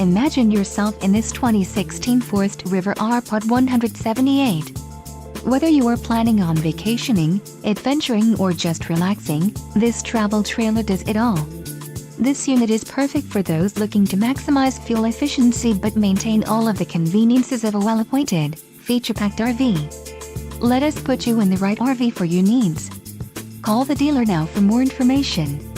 Imagine yourself in this 2016 Forest River R-Pod 178. Whether you are planning on vacationing, adventuring or just relaxing, this travel trailer does it all. This unit is perfect for those looking to maximize fuel efficiency but maintain all of the conveniences of a well-appointed, feature-packed RV. Let us put you in the right RV for your needs. Call the dealer now for more information.